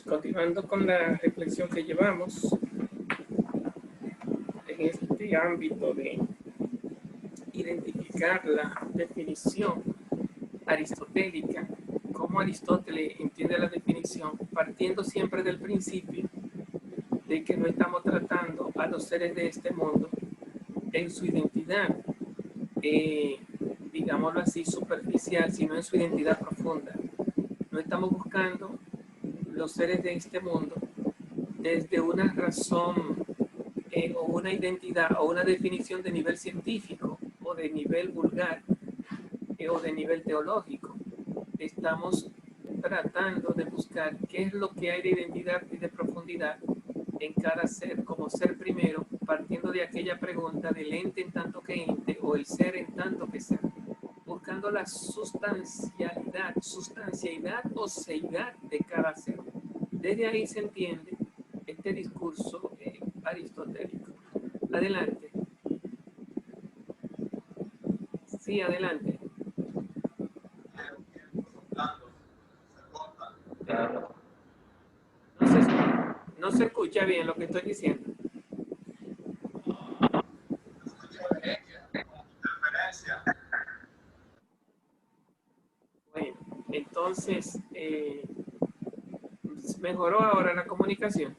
continuando con la reflexión que llevamos en este ámbito de identificar la definición aristotélica, cómo Aristóteles entiende la definición, partiendo siempre del principio de que no estamos tratando a los seres de este mundo en su identidad, digámoslo así, superficial, sino en su identidad profunda. No estamos buscando los seres de este mundo desde una razón o una identidad o una definición de nivel científico o de nivel vulgar o de nivel teológico. Estamos tratando de buscar qué es lo que hay de identidad y de profundidad en cada ser, como ser primero, partiendo de aquella pregunta del ente en tanto que ente o el ser en tanto que ser, buscando la sustancialidad o seidad de cada ser. Desde ahí se entiende este discurso aristotélico. Adelante. Sí, adelante. No se escucha bien lo que estoy diciendo. Bueno, entonces, ¿mejoró ahora la comunicación?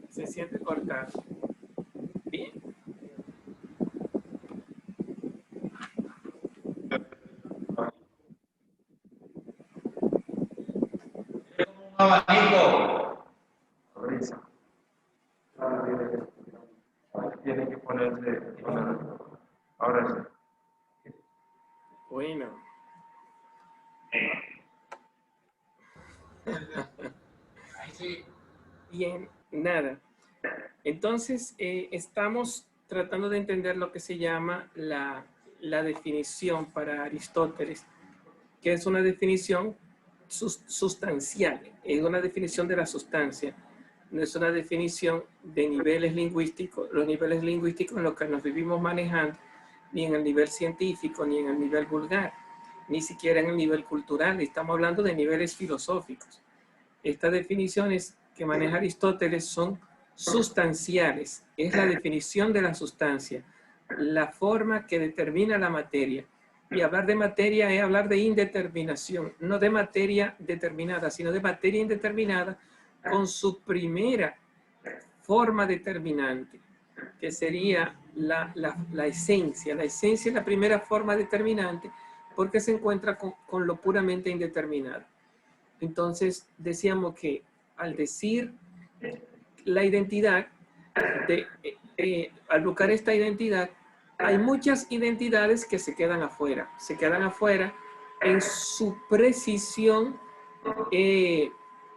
Se siente cortado. Bien. Tiene que ponerse. Ahora sí. Bueno. Bien, nada. Entonces, estamos tratando de entender lo que se llama la definición para Aristóteles, que es una definición sustancial, es una definición de la sustancia, no es una definición de niveles lingüísticos, los niveles lingüísticos en los que nos vivimos manejando, ni en el nivel científico, ni en el nivel vulgar, ni siquiera en el nivel cultural, estamos hablando de niveles filosóficos. Estas definiciones que maneja Aristóteles son sustanciales, es la definición de la sustancia, la forma que determina la materia. Y hablar de materia es hablar de indeterminación, no de materia determinada, sino de materia indeterminada con su primera forma determinante, que sería la esencia. La esencia es la primera forma determinante porque se encuentra con lo puramente indeterminado. Entonces, decíamos que al decir la identidad, al buscar esta identidad, hay muchas identidades que se quedan afuera en su precisión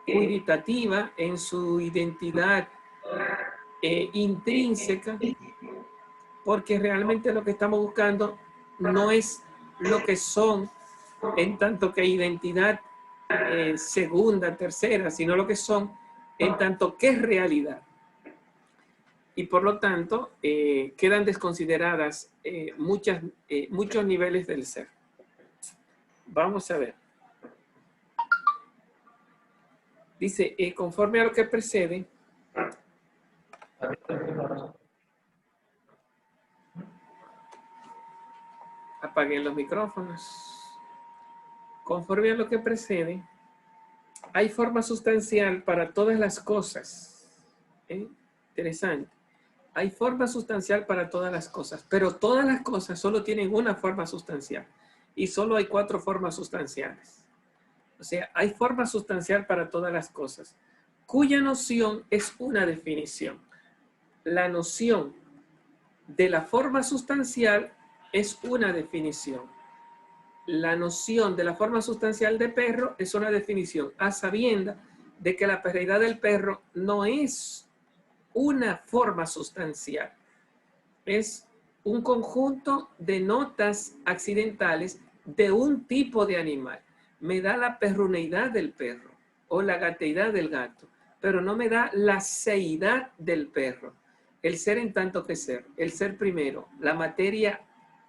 cualitativa, en su identidad intrínseca, porque realmente lo que estamos buscando no es lo que son en tanto que identidad segunda, tercera, sino lo que son en tanto que es realidad. Y por lo tanto, quedan desconsideradas muchos niveles del ser. Vamos a ver. Dice, conforme a lo que precede, apaguen los micrófonos. Conforme a lo que precede, hay forma sustancial para todas las cosas. Interesante. Hay forma sustancial para todas las cosas, pero todas las cosas solo tienen una forma sustancial y solo hay 4 formas sustanciales. O sea, hay forma sustancial para todas las cosas, cuya noción es una definición. La noción de la forma sustancial es una definición. La noción de la forma sustancial de perro es una definición, a sabiendas de que la perreidad del perro no es una forma sustancial, es un conjunto de notas accidentales de un tipo de animal. Me da la perruneidad del perro o la gateidad del gato, pero no me da la seidad del perro. El ser en tanto que ser, el ser primero, la materia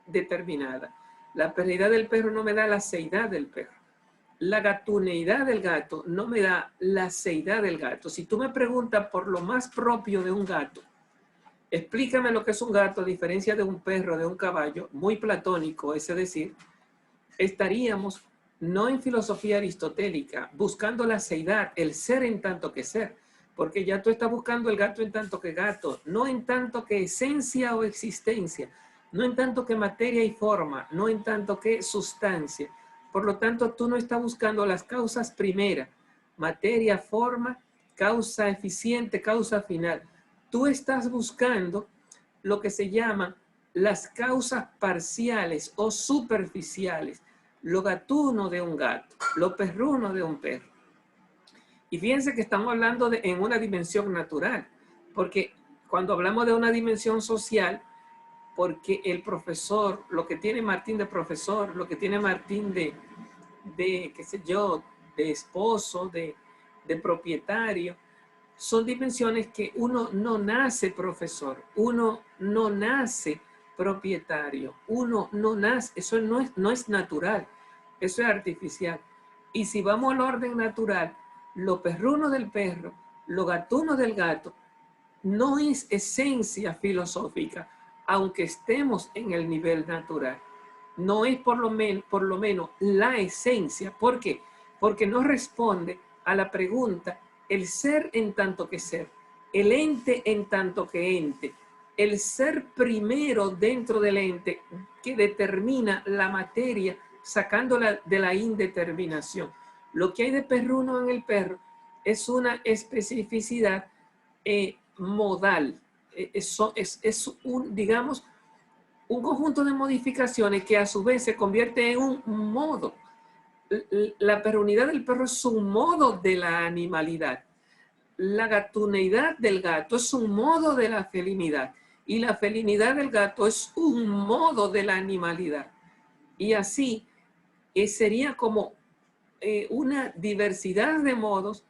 determinada. La perreidad del perro no me da la seidad del perro. la gatuneidad del gato no me da la seidad del gato. Si tú me preguntas por lo más propio de un gato, explícame lo que es un gato a diferencia de un perro, de un caballo, muy platónico, es decir, estaríamos no en filosofía aristotélica, buscando la seidad, el ser en tanto que ser, porque ya tú estás buscando el gato en tanto que gato, no en tanto que esencia o existencia, no en tanto que materia y forma, no en tanto que sustancia. Por lo tanto, tú no estás buscando las causas primeras, materia, forma, causa eficiente, causa final. Tú estás buscando lo que se llama las causas parciales o superficiales, lo gatuno de un gato, lo perruno de un perro. Y fíjense que estamos hablando en una dimensión natural, porque cuando hablamos de una dimensión social, porque el profesor, lo que tiene Martín de profesor, lo que tiene Martín de qué sé yo, de esposo, de propietario, son dimensiones que uno no nace profesor, uno no nace propietario, uno no nace, eso no es natural, eso es artificial. Y si vamos al orden natural, lo perruno del perro, lo gatuno del gato, no es esencia filosófica, aunque estemos en el nivel natural. No es por lo menos la esencia. ¿Por qué? Porque no responde a la pregunta, el ser en tanto que ser, el ente en tanto que ente, el ser primero dentro del ente que determina la materia sacándola de la indeterminación. Lo que hay de perruno en el perro es una especificidad modal. Eso es un, digamos, un conjunto de modificaciones que a su vez se convierte en un modo. La perrunidad del perro es un modo de la animalidad. La gatuneidad del gato es un modo de la felinidad. Y la felinidad del gato es un modo de la animalidad. Y así sería como una diversidad de modos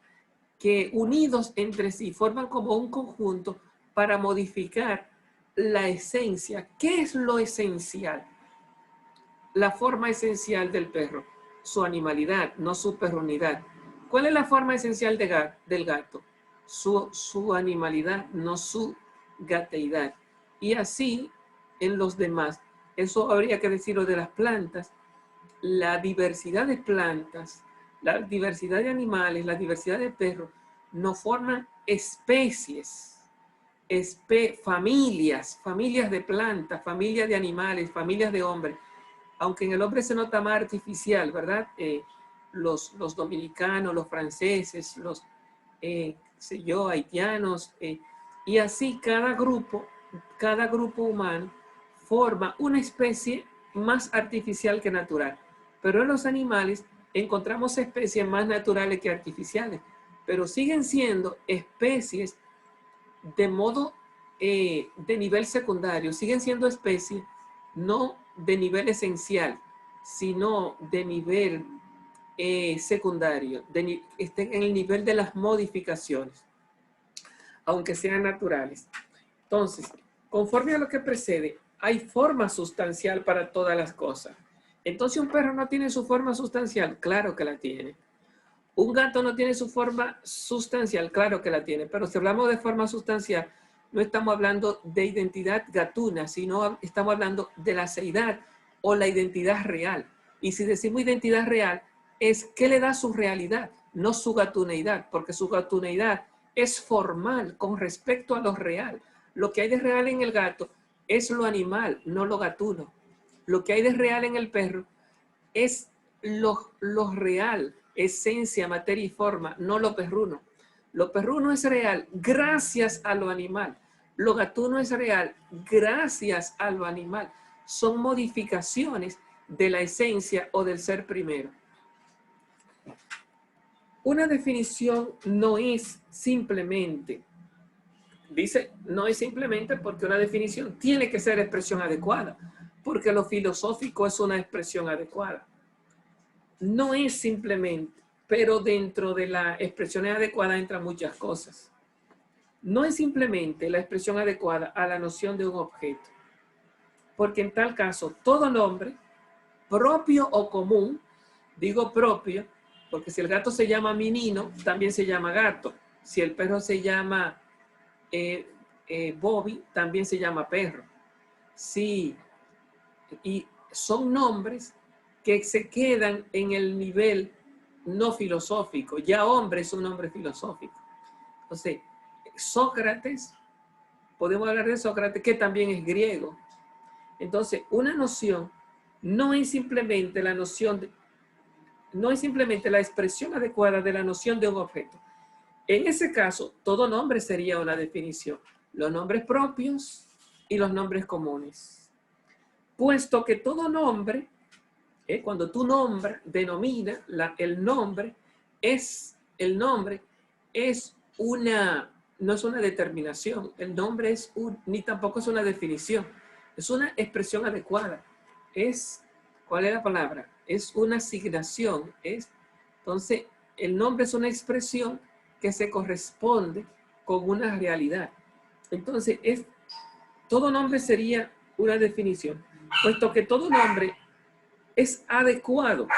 que unidos entre sí forman como un conjunto para modificar la esencia. ¿Qué es lo esencial? La forma esencial del perro, su animalidad, no su perrunidad. ¿Cuál es la forma esencial del gato? Su animalidad, no su gateidad. Y así en los demás. Eso habría que decirlo de las plantas. La diversidad de plantas, la diversidad de animales, la diversidad de perros, no forman especies, familias de plantas, familias de animales, familias de hombres. Aunque en el hombre se nota más artificial, ¿verdad? Los dominicanos, los franceses, los, sé yo, haitianos, y así cada grupo humano forma una especie más artificial que natural. Pero en los animales encontramos especies más naturales que artificiales, pero siguen siendo especies de modo de nivel secundario, siguen siendo especies no de nivel esencial, sino de nivel secundario, estén en el nivel de las modificaciones, aunque sean naturales. Entonces, conforme a lo que precede, hay forma sustancial para todas las cosas. Entonces, ¿un perro no tiene su forma sustancial? Claro que la tiene. ¿Un gato no tiene su forma sustancial? Claro que la tiene. Pero si hablamos de forma sustancial, no estamos hablando de identidad gatuna, sino estamos hablando de la seidad o la identidad real. Y si decimos identidad real, es qué le da su realidad, no su gatuneidad, porque su gatuneidad es formal con respecto a lo real. Lo que hay de real en el gato es lo animal, no lo gatuno. Lo que hay de real en el perro es lo real, esencia, materia y forma, no lo perruno. Lo perruno es real gracias a lo animal. Lo gatuno es real gracias a lo animal. Son modificaciones de la esencia o del ser primero. Una definición no es simplemente, dice, no es simplemente porque una definición tiene que ser expresión adecuada, porque lo filosófico es una expresión adecuada. No es simplemente, pero dentro de la expresión adecuada entran muchas cosas. No es simplemente la expresión adecuada a la noción de un objeto, porque en tal caso todo nombre, propio o común, digo propio, Porque si el gato se llama Minino, también se llama gato. Si el perro se llama Bobby, también se llama perro. Sí, y son nombres que se quedan en el nivel no filosófico. Ya hombre es un nombre filosófico. Entonces, Sócrates, podemos hablar de Sócrates, que también es griego. Entonces, una noción no es simplemente la noción de, no es simplemente la expresión adecuada de la noción de un objeto. En ese caso, todo nombre sería una definición. Los nombres propios y los nombres comunes. Puesto que todo nombre, cuando tú nombras, denomina, el nombre es una, no es una determinación. El nombre es ni tampoco es una definición. Es una expresión adecuada. ¿Cuál es la palabra? Es una asignación. Entonces, el nombre es una expresión que se corresponde con una realidad. Entonces, todo nombre sería una definición, puesto que todo nombre es adecuado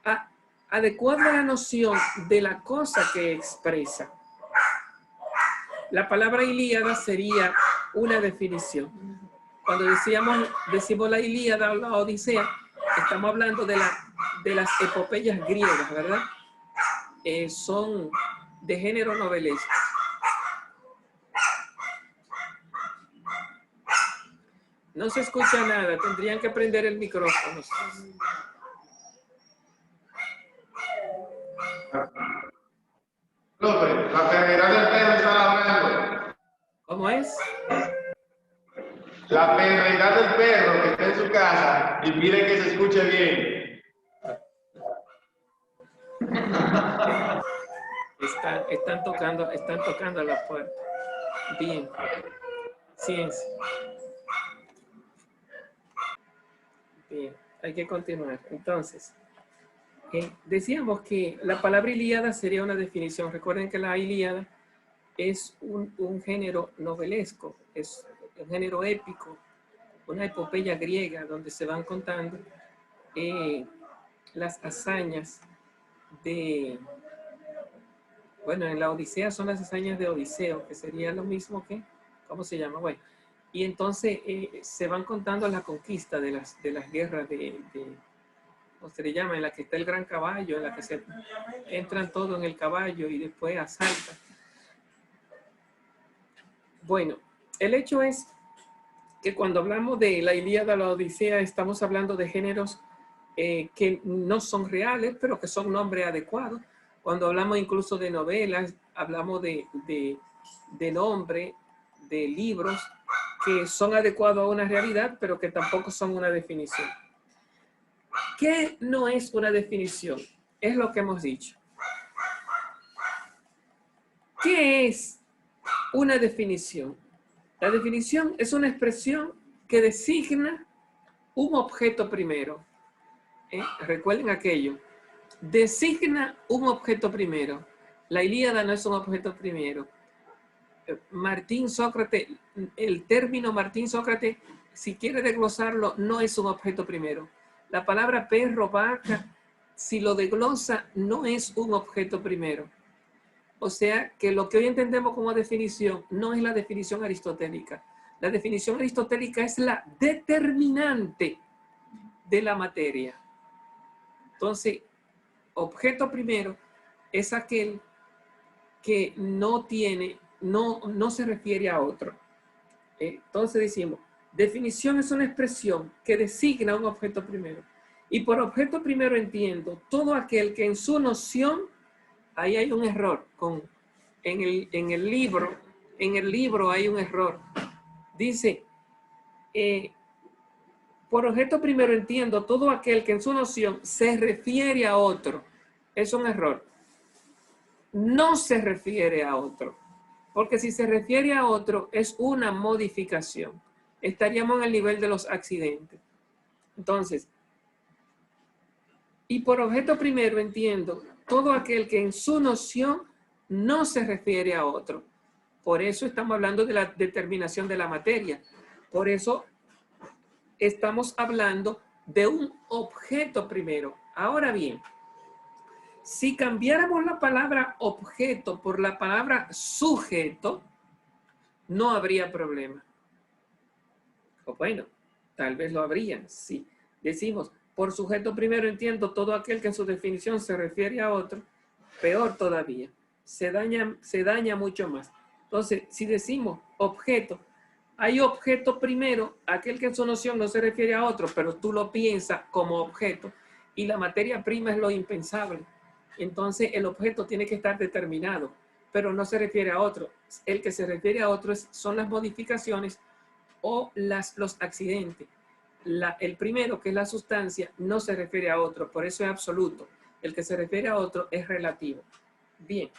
a la noción de la cosa que expresa. La palabra Ilíada sería una definición. Cuando decimos la Ilíada o la Odisea, estamos hablando de las epopeyas griegas, ¿verdad? Son de género novelesco. No se escucha nada, tendrían que prender el micrófono. López, la perrera del perro está hablando. ¿Cómo es? La perrera del perro que está en su casa y pide que se escuche bien. Están tocando la puerta. Bien. Ciencia. Bien, hay que continuar. Entonces, decíamos que la palabra Ilíada sería una definición. Recuerden que la Ilíada es un género novelesco, es un género épico, una epopeya griega donde se van contando las hazañas bueno, en la Odisea son las hazañas de Odiseo, que sería lo mismo que, ¿cómo se llama? Bueno, y entonces se van contando la conquista de las guerras ¿cómo se le llama? En la que está el gran caballo, en la que se entran todos en el caballo y después asaltan. Bueno, el hecho es que cuando hablamos de la Ilíada o la Odisea, estamos hablando de géneros que no son reales, pero que son nombres adecuados. Cuando hablamos incluso de novelas, hablamos de nombre, de libros que son adecuados a una realidad, pero que tampoco son una definición. ¿Qué no es una definición? Es lo que hemos dicho. ¿Qué es una definición? La definición es una expresión que designa un objeto primero. Recuerden aquello. Designa un objeto primero. La Ilíada no es un objeto primero. Martín Sócrates, el término Martín Sócrates, si quiere desglosarlo, no es un objeto primero. La palabra perro, vaca, si lo desglosa, no es un objeto primero. O sea que lo que hoy entendemos como definición no es la definición aristotélica. La definición aristotélica es la determinante de la materia. Entonces, objeto primero es aquel que no se refiere a otro. Entonces decimos, definición es una expresión que designa un objeto primero. Y por objeto primero entiendo todo aquel que en su noción, ahí hay un error. En el libro hay un error. Dice, por objeto primero entiendo todo aquel que en su noción se refiere a otro. Es un error. No se refiere a otro. Porque si se refiere a otro, es una modificación. Estaríamos en el nivel de los accidentes. Entonces, y por objeto primero entiendo todo aquel que en su noción no se refiere a otro. Por eso estamos hablando de la determinación de la materia. Por eso estamos hablando de un objeto primero. Ahora bien, Si cambiáramos la palabra objeto por la palabra sujeto, no habría problema. O bueno, tal vez lo habría. Si decimos, por sujeto primero entiendo todo aquel que en su definición se refiere a otro, peor todavía, se daña mucho más. Entonces, si decimos objeto, hay objeto primero, aquel que en su noción no se refiere a otro, pero tú lo piensas como objeto, y la materia prima es lo impensable. Entonces, el objeto tiene que estar determinado, pero no se refiere a otro. El que se refiere a otro son las modificaciones o los accidentes. El primero, que es la sustancia, no se refiere a otro, por eso es absoluto. El que se refiere a otro es relativo. Bien,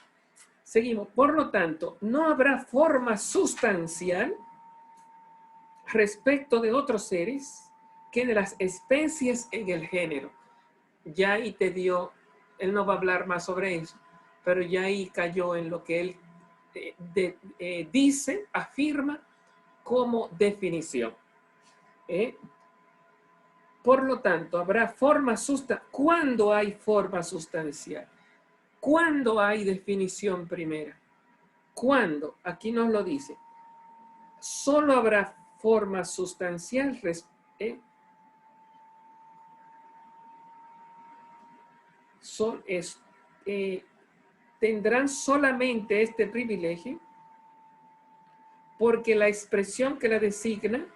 seguimos. Por lo tanto, no habrá forma sustancial respecto de otros seres que de las especies en el género. Ya ahí él no va a hablar más sobre eso, pero ya ahí cayó en lo que él dice, afirma como definición. Por lo tanto, habrá forma sustancial. ¿Cuándo hay forma sustancial? ¿Cuándo hay definición primera? ¿Cuándo? Aquí nos lo dice. Solo habrá forma sustancial tendrán solamente este privilegio porque la expresión que la designa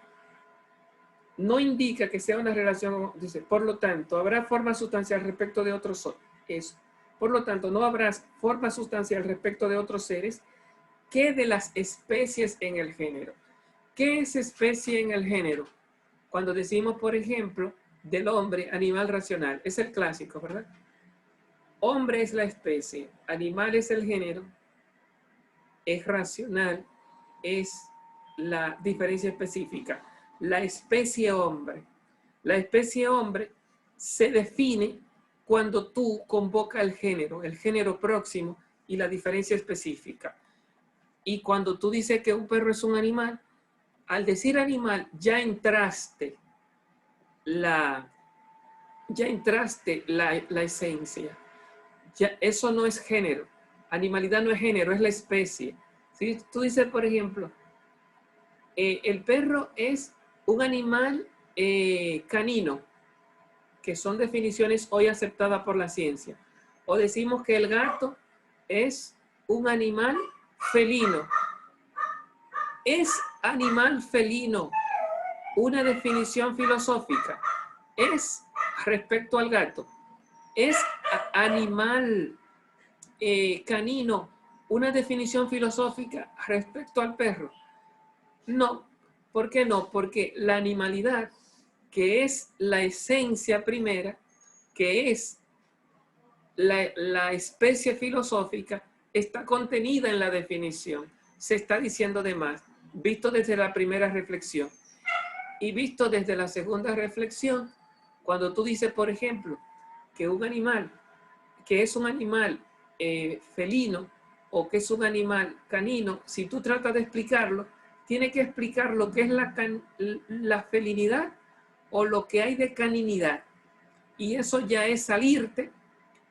no indica que sea una relación, dice, por lo tanto, habrá forma sustancial respecto de otros seres. Por lo tanto, no habrá forma sustancial respecto de otros seres que de las especies en el género. ¿Qué es especie en el género? Cuando decimos, por ejemplo, del hombre, animal racional, es el clásico, ¿verdad? Hombre es la especie, animal es el género, es racional, es la diferencia específica. La especie hombre. La especie hombre se define cuando tú convocas el género próximo y la diferencia específica. Y cuando tú dices que un perro es un animal, al decir animal ya entraste la esencia. Ya, eso no es género. Animalidad no es género, es la especie. Si tú dices, por ejemplo, el perro es un animal canino, que son definiciones hoy aceptadas por la ciencia. O decimos que el gato es un animal felino. ¿Es animal felino una definición filosófica? ¿Es respecto al gato? ¿Es animal canino una definición filosófica respecto al perro? No. ¿Por qué no? Porque la animalidad, que es la esencia primera, que es la especie filosófica, está contenida en la definición. Se está diciendo de más, visto desde la primera reflexión. Y visto desde la segunda reflexión, cuando tú dices, por ejemplo, que un animal, que es un animal felino o que es un animal canino, si tú tratas de explicarlo, tiene que explicar lo que es la felinidad o lo que hay de caninidad. Y eso ya es salirte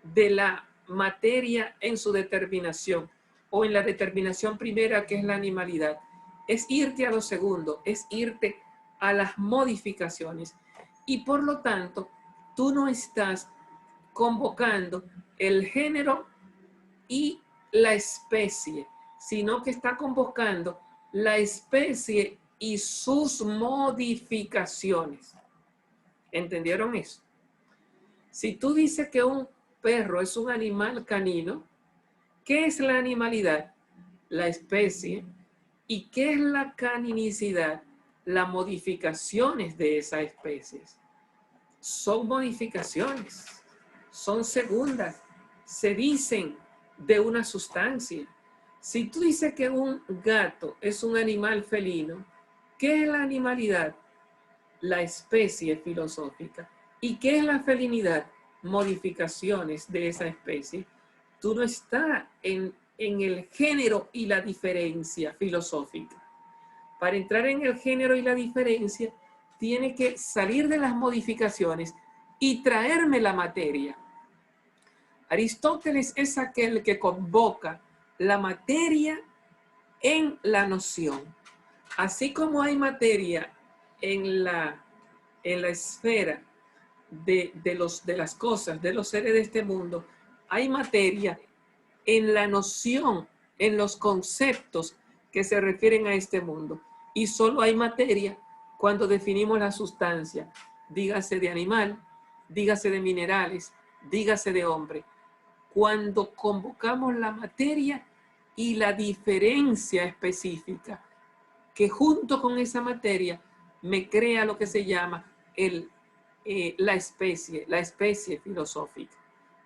de la materia en su determinación o en la determinación primera, que es la animalidad. Es irte a lo segundo, es irte a las modificaciones. Y por lo tanto, tú no estás convocando el género y la especie, sino que está convocando la especie y sus modificaciones. ¿Entendieron eso? Si tú dices que un perro es un animal canino, ¿qué es la animalidad? La especie. ¿Y qué es la caninicidad? Las modificaciones de esas especies. Son modificaciones, son segundas, se dicen de una sustancia. Si tú dices que un gato es un animal felino, ¿qué es la animalidad? La especie filosófica. ¿Y qué es la felinidad? Modificaciones de esa especie. Tú no estás en el género y la diferencia filosófica. Para entrar en el género y la diferencia, tiene que salir de las modificaciones y traerme la materia. Aristóteles es aquel que convoca la materia en la noción. Así como hay materia en la esfera de las cosas, de los seres de este mundo, hay materia en la noción, en los conceptos que se refieren a este mundo. Y solo hay materia cuando definimos la sustancia, dígase de animal, dígase de minerales, dígase de hombre. Cuando convocamos la materia y la diferencia específica, que junto con esa materia me crea lo que se llama la especie filosófica.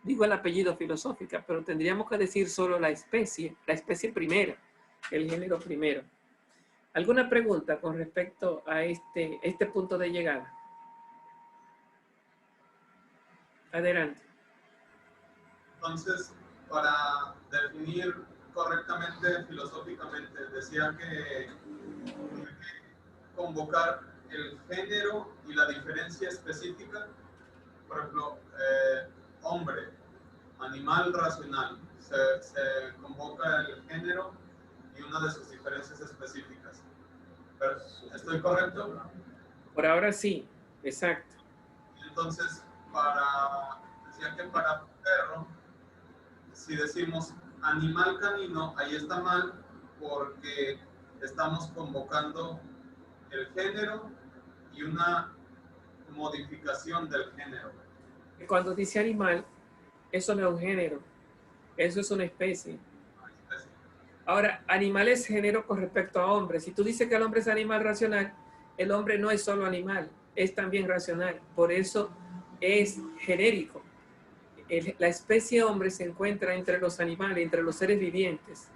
Digo el apellido filosófica, pero tendríamos que decir solo la especie primera, el género primero. ¿Alguna pregunta con respecto a este punto de llegada? Adelante. Entonces, para definir correctamente filosóficamente, decía que hay que convocar el género y la diferencia específica. Por ejemplo, hombre, animal racional, se convoca el género y una de sus diferencias específicas. ¿Estoy correcto? Por ahora sí, exacto. Entonces, decía que para perro, si decimos animal canino, ahí está mal porque estamos convocando el género y una modificación del género. Cuando dice animal, eso no es un género, eso es una especie. Ahora, animal es género con respecto a hombre. Si tú dices que el hombre es animal racional, el hombre no es solo animal, es también racional. Por eso es genérico. La especie hombre se encuentra entre los animales, entre los seres vivientes.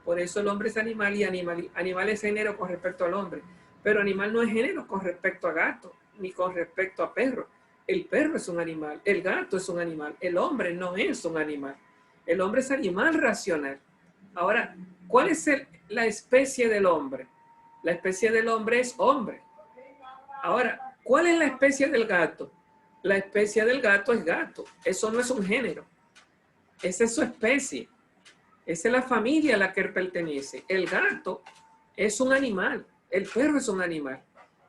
Por eso el hombre es animal y animal es género con respecto al hombre. Pero animal no es género con respecto a gato, ni con respecto a perro. El perro es un animal, el gato es un animal, el hombre no es un animal. El hombre es animal racional. Ahora, ¿cuál es la especie del hombre? La especie del hombre es hombre. Ahora, ¿cuál es la especie del gato? La especie del gato es gato. Eso no es un género. Esa es su especie. Esa es la familia a la que él pertenece. El gato es un animal. El perro es un animal.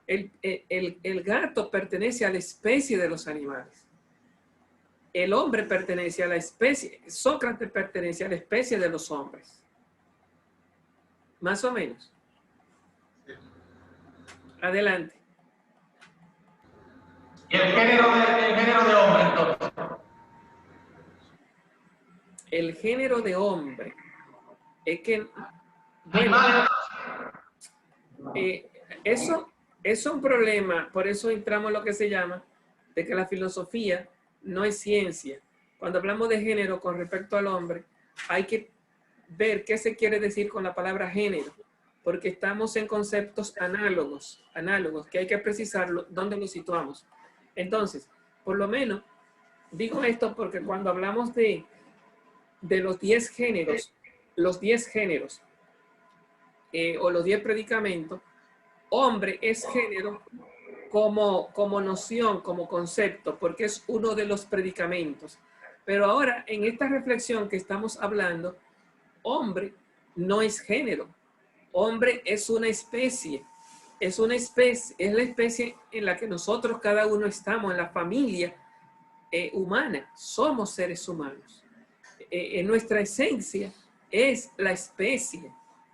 El gato pertenece a la especie de los animales. El hombre pertenece a la especie. Sócrates pertenece a la especie de los hombres. Más o menos. Adelante. ¿Y el género de hombre, entonces? El género de hombre es que, bueno, eso es un problema, por eso entramos en lo que se llama de que la filosofía no es ciencia. Cuando hablamos de género con respecto al hombre, hay que ver qué se quiere decir con la palabra género, porque estamos en conceptos análogos, que hay que precisarlo, dónde lo situamos. Entonces, por lo menos, digo esto porque cuando hablamos de los 10 géneros, o los 10 predicamentos, hombre es género como noción, como concepto, porque es uno de los predicamentos. Pero ahora, en esta reflexión que estamos hablando, hombre no es género. Hombre es una especie. Es la especie en la que nosotros cada uno estamos, en la familia humana. Somos seres humanos. En nuestra esencia es la especie.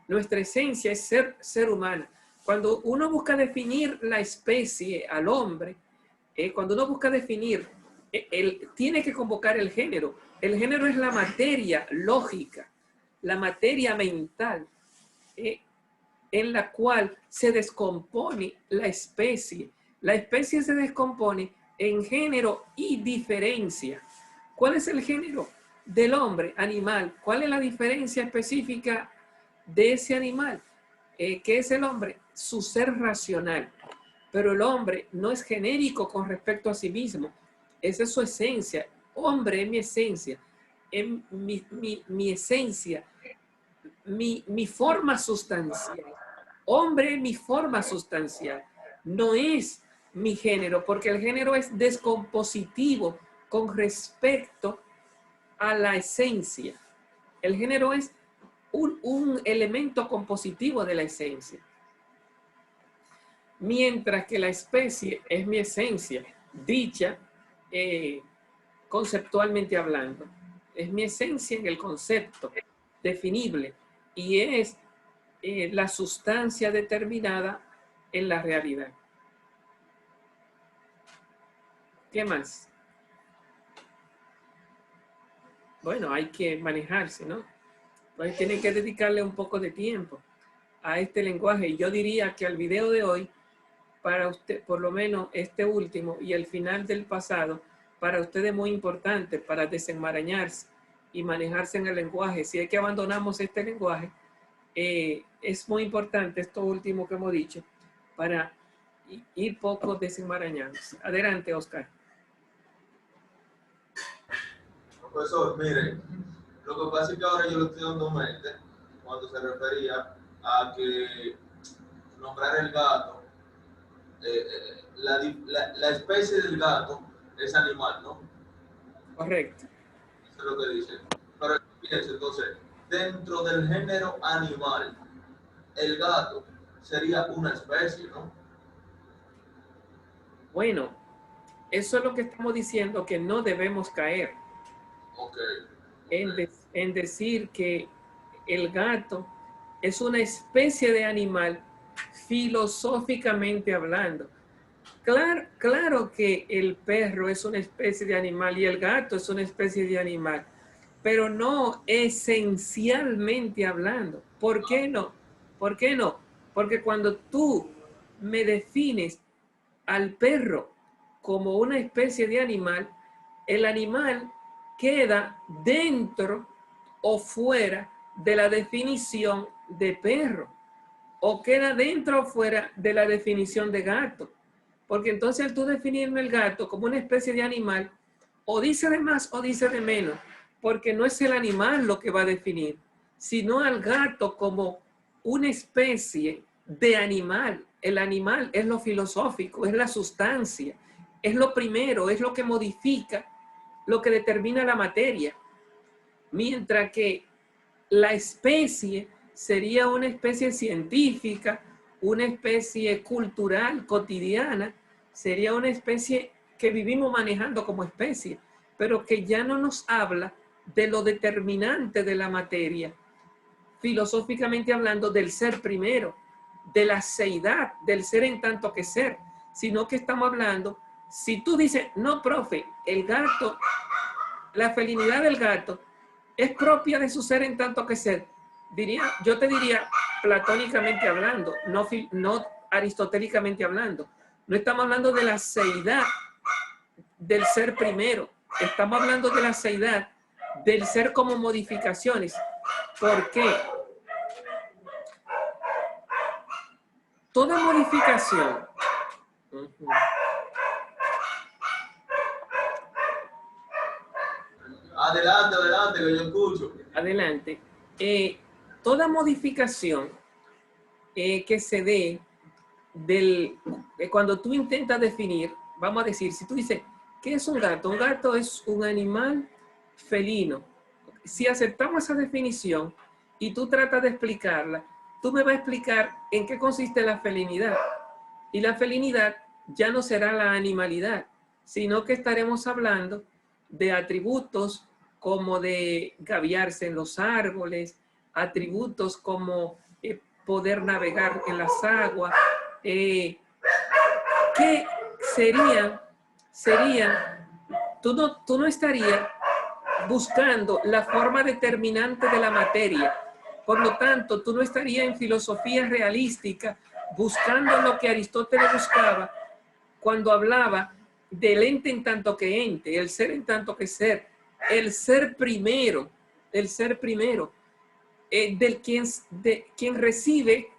Nuestra esencia es ser humana. Cuando uno busca definir la especie al hombre, cuando uno busca definir, él tiene que convocar el género. El género es la materia lógica, la materia mental, en la cual se descompone la especie. La especie se descompone en género y diferencia. ¿Cuál es el género del hombre? Animal. ¿Cuál es la diferencia específica de ese animal? ¿Qué es el hombre? Su ser racional. Pero el hombre no es genérico con respecto a sí mismo. Esa es su esencia. Hombre es mi esencia. Es mi esencia. Mi forma sustancial. Hombre es mi forma sustancial. No es mi género, porque el género es descompositivo con respecto a la esencia. El género es un elemento compositivo de la esencia. Mientras que la especie es mi esencia, dicha conceptualmente hablando. Es mi esencia en el concepto definible y es la sustancia determinada en la realidad. ¿Qué más? Bueno, hay que manejarse, ¿no? Pues tienen que dedicarle un poco de tiempo a este lenguaje. Y yo diría que al video de hoy, para usted, por lo menos este último y el final del pasado, para usted es muy importante para desenmarañarse y manejarse en el lenguaje. Si es que abandonamos este lenguaje, es muy importante esto último que hemos dicho para ir poco desenmarañándose. Adelante, Oscar. Profesor, mire, lo que pasa es que ahora yo lo estoy dando mente cuando se refería a que nombrar el gato, la especie del gato es animal, ¿no? Correcto. Eso es lo que dice. Pero fíjense, entonces, dentro del género animal, el gato sería una especie, ¿no? Bueno, eso es lo que estamos diciendo, que no debemos caer. En decir que el gato es una especie de animal filosóficamente hablando. Claro que el perro es una especie de animal y el gato es una especie de animal, pero no esencialmente hablando. ¿Por qué no? ¿Por qué no? Porque cuando tú me defines al perro como una especie de animal, el animal queda dentro o fuera de la definición de perro, o queda dentro o fuera de la definición de gato. Porque entonces al tú definirme el gato como una especie de animal, o dice de más o dice de menos, porque no es el animal lo que va a definir, sino al gato como una especie de animal. El animal es lo filosófico, es la sustancia, es lo primero, es lo que modifica, lo que determina la materia. Mientras que la especie sería una especie científica, una especie cultural, cotidiana, sería una especie que vivimos manejando como especie, pero que ya no nos habla de lo determinante de la materia, filosóficamente hablando, del ser primero, de la seidad, del ser en tanto que ser, sino que estamos hablando, si tú dices, no, profe, el gato, la felinidad del gato es propia de su ser en tanto que ser, yo te diría platónicamente hablando, no aristotélicamente hablando. No estamos hablando de la seidad del ser primero, estamos hablando de la seidad del ser como modificaciones. ¿Por qué? Toda modificación. Adelante, adelante, que yo escucho. Adelante. Toda modificación que se dé cuando tú intentas definir, vamos a decir, si tú dices, ¿qué es un gato? Un gato es un animal felino. Si aceptamos esa definición y tú tratas de explicarla, tú me vas a explicar en qué consiste la felinidad. Y la felinidad ya no será la animalidad, sino que estaremos hablando de atributos como de gaviarse en los árboles, atributos como poder navegar en las aguas, que serían, tú no estarías buscando la forma determinante de la materia. Por lo tanto, tú no estarías en filosofía realística buscando lo que Aristóteles buscaba cuando hablaba del ente en tanto que ente, el ser en tanto que ser, el ser primero, del quien recibe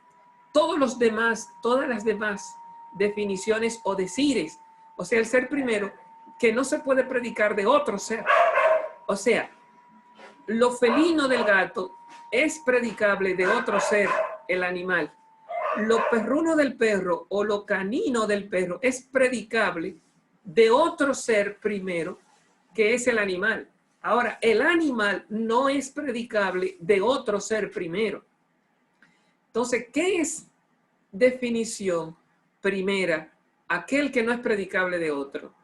todas las demás definiciones o decires. O sea, el ser primero que no se puede predicar de otro ser. O sea, lo felino del gato es predicable de otro ser, el animal. Lo perruno del perro o lo canino del perro es predicable de otro ser primero, que es el animal. Ahora, el animal no es predicable de otro ser primero. Entonces, ¿qué es definición primera? Aquel que no es predicable de otro.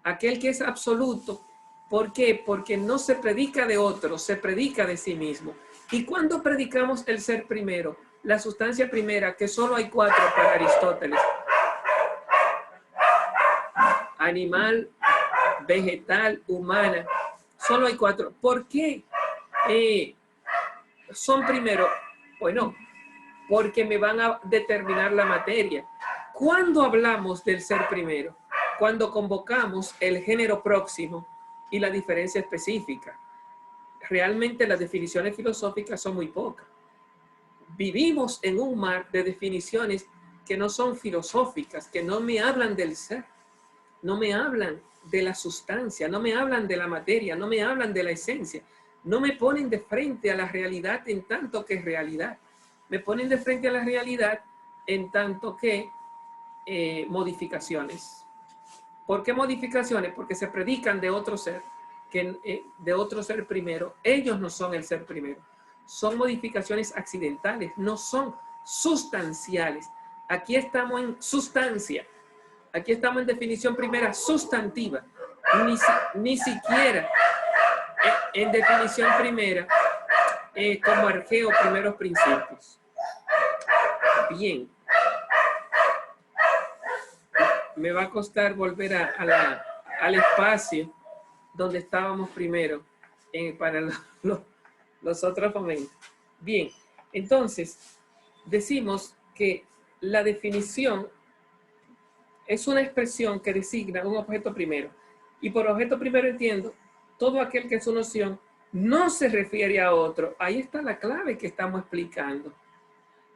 Aquel que es absoluto. ¿Por qué? Porque no se predica de otro, se predica de sí mismo. ¿Y cuando predicamos el ser primero? La sustancia primera, que solo hay 4 para Aristóteles. Animal, vegetal, humana. Solo hay 4. ¿Por qué son primero? Bueno, porque me van a determinar la materia. ¿Cuándo hablamos del ser primero? Cuando convocamos el género próximo y la diferencia específica. Realmente las definiciones filosóficas son muy pocas. Vivimos en un mar de definiciones que no son filosóficas, que no me hablan del ser, no me hablan de la sustancia, no me hablan de la materia, no me hablan de la esencia, no me ponen de frente a la realidad en tanto que es realidad. Me ponen de frente a la realidad en tanto que modificaciones. ¿Por qué modificaciones? Porque se predican de otro ser, de otro ser primero. Ellos no son el ser primero. Son modificaciones accidentales, no son sustanciales. Aquí estamos en sustancia. Aquí estamos en definición primera sustantiva. Ni siquiera en definición primera como arjeo primeros principios. Bien. Me va a costar volver al espacio donde estábamos primero para los otros momentos. Bien, entonces decimos que la definición es una expresión que designa un objeto primero. Y por objeto primero entiendo todo aquel que en su noción no se refiere a otro. Ahí está la clave que estamos explicando.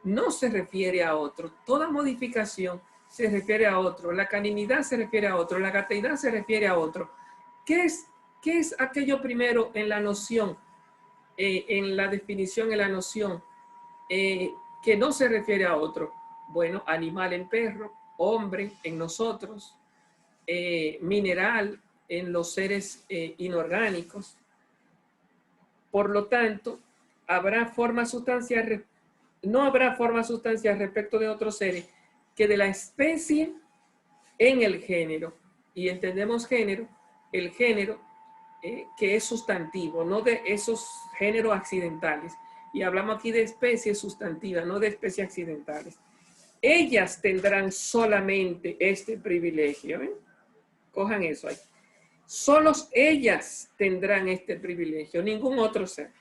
No se refiere a otro. Toda modificación se refiere a otro. La caninidad se refiere a otro. La gateidad se refiere a otro. ¿Qué es aquello primero en la noción, en la definición, en la noción, que no se refiere a otro? Bueno, animal en perro, hombre en nosotros, mineral en los seres inorgánicos. Por lo tanto, no habrá forma sustancial respecto de otros seres que de la especie en el género. Y entendemos género, el género que es sustantivo, no de esos géneros accidentales. Y hablamos aquí de especies sustantivas, no de especies accidentales. Ellas tendrán solamente este privilegio. Cojan eso ahí. Solo ellas tendrán este privilegio, ningún otro ser.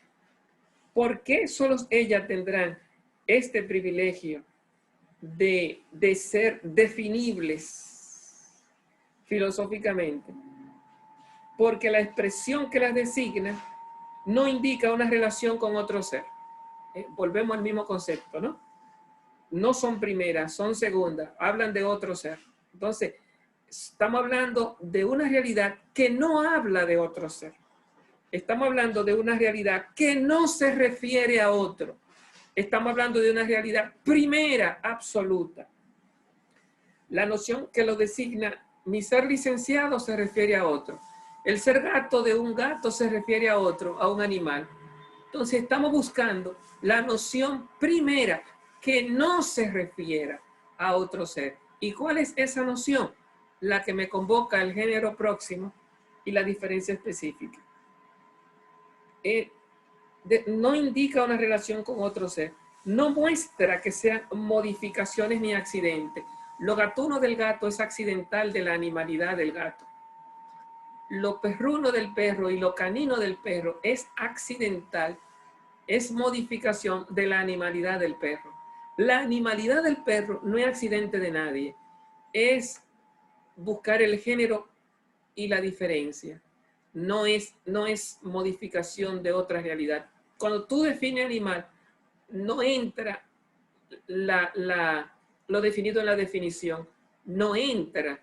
¿Por qué solo ellas tendrán este privilegio de ser definibles filosóficamente? Porque la expresión que las designa no indica una relación con otro ser. Volvemos al mismo concepto, ¿no? No son primeras, son segundas, hablan de otro ser. Entonces, estamos hablando de una realidad que no habla de otro ser. Estamos hablando de una realidad que no se refiere a otro. Estamos hablando de una realidad primera, absoluta. La noción que lo designa, mi ser licenciado se refiere a otro. El ser gato de un gato se refiere a otro, a un animal. Entonces estamos buscando la noción primera que no se refiera a otro ser. ¿Y cuál es esa noción? La que me convoca el género próximo y la diferencia específica. No indica una relación con otro ser. No muestra que sean modificaciones ni accidentes. Lo gatuno del gato es accidental de la animalidad del gato. Lo perruno del perro y lo canino del perro es accidental, es modificación de la animalidad del perro. La animalidad del perro no es accidente de nadie, es buscar el género y la diferencia. No es modificación de otra realidad. Cuando tú defines animal, no entra lo definido en la definición, no entra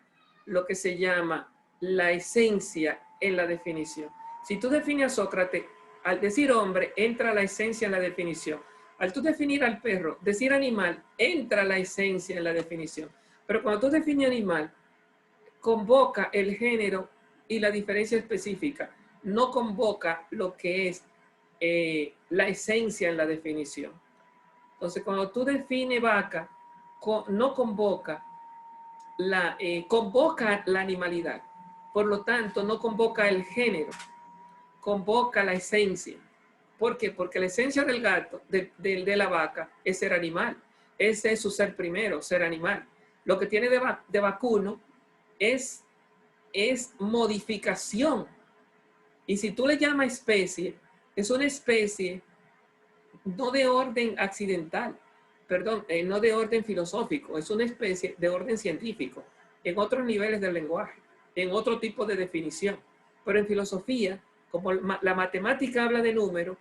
lo que se llama la esencia en la definición. Si tú defines a Sócrates, al decir hombre, entra la esencia en la definición. Al tú definir al perro, decir animal, entra la esencia en la definición. Pero cuando tú defines animal, convoca el género y la diferencia específica. no convoca lo que es la esencia en la definición. Entonces, cuando tú defines vaca, no convoca convoca la animalidad. Por lo tanto, no convoca el género, convoca la esencia. ¿Por qué? Porque la esencia del gato, de la vaca, es ser animal. Ese es su ser primero, ser animal. Lo que tiene de vacuno es modificación. Y si tú le llamas especie, es una especie no de orden accidental, perdón, no de orden filosófico, es una especie de orden científico, en otros niveles del lenguaje, en otro tipo de definición. Pero en filosofía, como la matemática habla de número,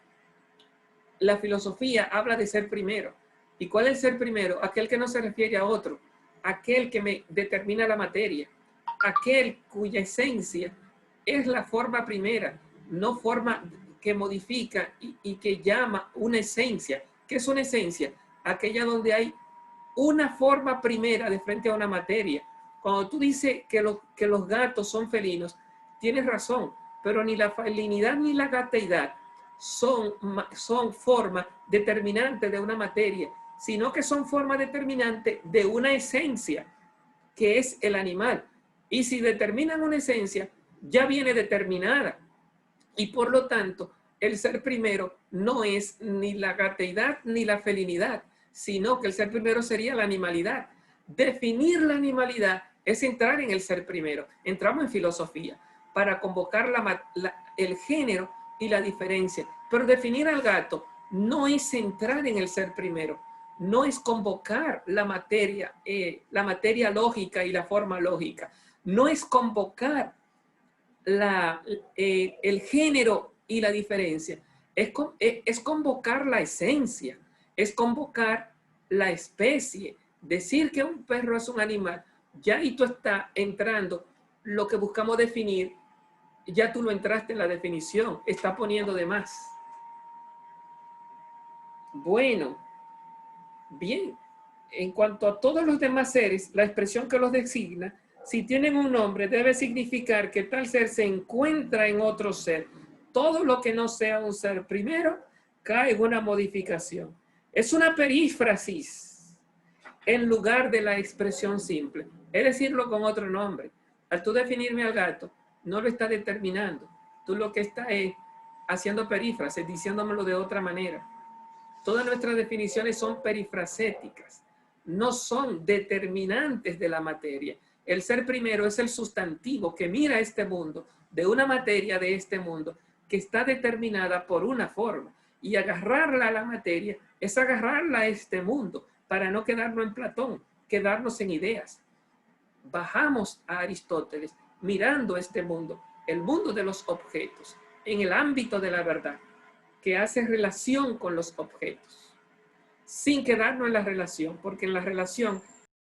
la filosofía habla de ser primero. ¿Y cuál es el ser primero? Aquel que no se refiere a otro, aquel que me determina la materia, aquel cuya esencia es la forma primera, no forma que modifica y que llama una esencia. ¿Qué es una esencia? Aquella donde hay una forma primera de frente a una materia. Cuando tú dices que los gatos son felinos, tienes razón, pero ni la felinidad ni la gateidad son forma determinante de una materia, sino que son forma determinante de una esencia, que es el animal. Y si determinan una esencia, ya viene determinada. Y por lo tanto, el ser primero no es ni la gateidad ni la felinidad, sino que el ser primero sería la animalidad. Definir la animalidad es entrar en el ser primero. Entramos en filosofía para convocar el género y la diferencia. Pero definir al gato no es entrar en el ser primero, no es convocar la materia lógica y la forma lógica, no es convocar el género y la diferencia, es convocar la esencia, es convocar la especie. Decir que un perro es un animal, ya ahí tú estás entrando lo que buscamos definir, ya tú lo entraste en la definición, está poniendo de más. Bueno, bien, en cuanto a todos los demás seres, la expresión que los designa, si tienen un nombre, debe significar que tal ser se encuentra en otro ser. Todo lo que no sea un ser primero cae en una modificación. Es una perífrasis en lugar de la expresión simple. Es decirlo con otro nombre. Al tú definirme al gato, no lo estás determinando. Tú lo que estás es haciendo perífrasis, diciéndomelo de otra manera. Todas nuestras definiciones son perifracéticas, no son determinantes de la materia. El ser primero es el sustantivo que mira este mundo, de una materia de este mundo, que está determinada por una forma. Y agarrarla a la materia es agarrarla a este mundo, para no quedarnos en Platón, quedarnos en ideas. Bajamos a Aristóteles mirando este mundo, el mundo de los objetos, en el ámbito de la verdad, que hace relación con los objetos, sin quedarnos en la relación, porque en la relación